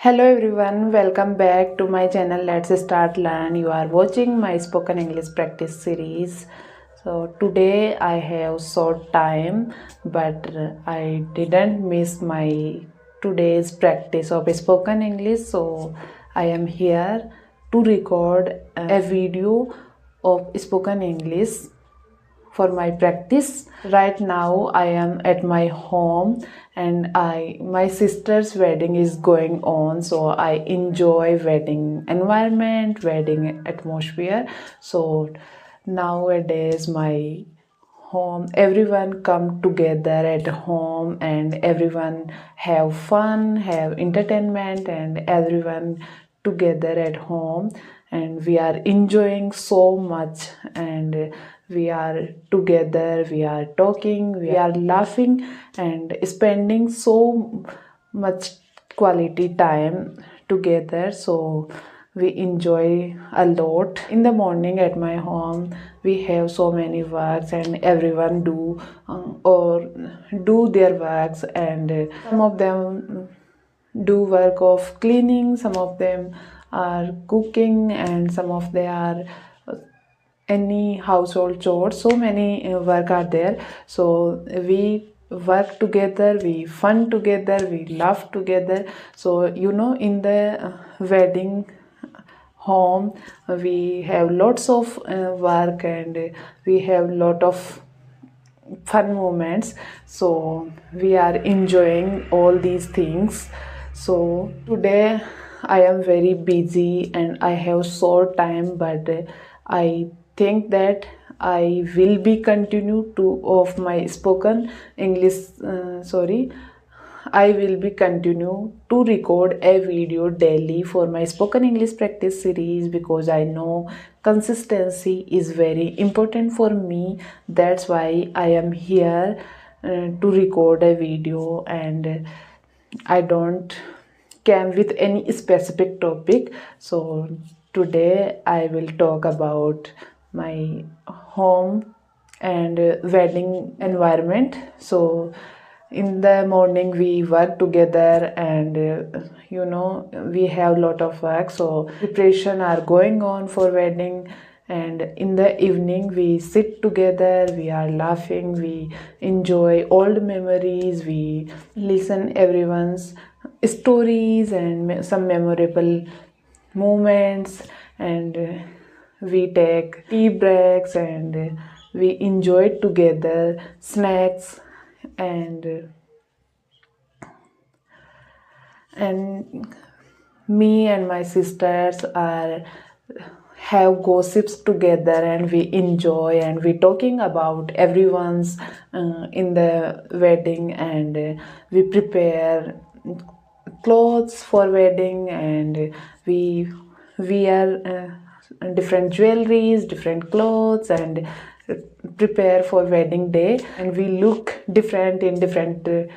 Hello everyone, welcome back to my channel. Let's start learn. You are watching my spoken English practice series. So today I have short time, but I didn't miss my today's practice of spoken English. So I am here to record a video of spoken English for my practice. Right now I am at my home and my sister's wedding is going on, so I enjoy wedding environment, wedding atmosphere. So nowadays my home, everyone come together at home and everyone have fun, have entertainment, and everyone together at home, and we are enjoying so much, and we are together, we are talking, we are laughing and spending so much quality time together. So we enjoy a lot. In the morning at my home we have so many works and everyone do their works, and some of them do work of cleaning, some of them are cooking, and some of them are any household chores. So many work are there. So we work together, we fun together, we laugh together. So in the wedding home we have lots of work, and we have lot of fun moments. So we are enjoying all these things. So today I am very busy and I have short time, but I think that I will be continue to of my spoken English. I will be continue to record a video daily for my spoken English practice series, because I know consistency is very important for me. That's why I am here to record a video, and I don't came with any specific topic. So today I will talk about my home and wedding environment. So in the morning we work together, and we have lot of work, so preparation are going on for wedding. And in the evening we sit together, we are laughing, we enjoy old memories, we listen everyone's stories and some memorable moments, and we take tea breaks, and we enjoy together snacks, and me and my sisters are have gossips together, and we enjoy, and we talking about everyone's in the wedding, and we prepare clothes for wedding, and we wear different jewelries, different clothes, and prepare for wedding day, and we look different in different in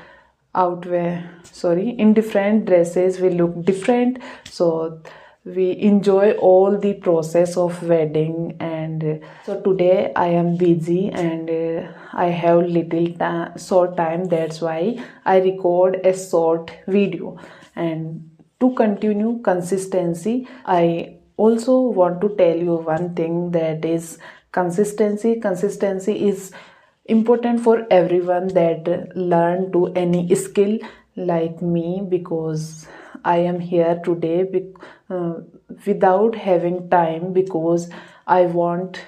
different dresses, we look different. So we enjoy all the process of wedding. And so today I am busy, and I have short time, that's why I record a short video. And to continue consistency, I also want to tell you one thing, that is consistency is important for everyone that learn to any skill like me, because I am here today without having time, because I want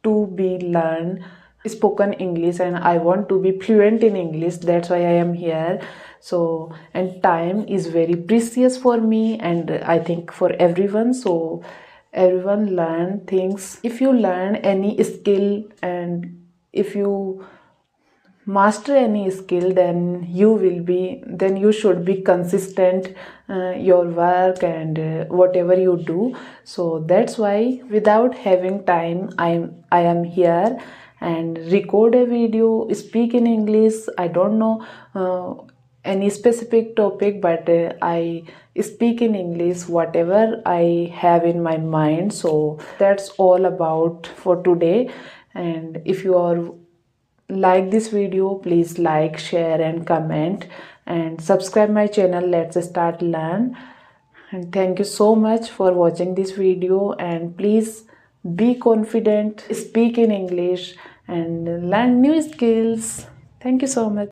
to be learn spoken English and I want to be fluent in English. That's why I am here. So, and time is very precious for me, and I think for everyone. So everyone learn things. If you learn any skill, and if you master any skill, then you should be consistent your work, and whatever you do. So that's why without having time, I am here and record a video, speak in English. I don't know any specific topic, but I speak in English whatever I have in my mind. So that's all about for today. And if you are like this video, please like, share and comment, and subscribe my channel. Let's start learn. And thank you so much for watching this video, and please be confident, speak in English and learn new skills. Thank you so much.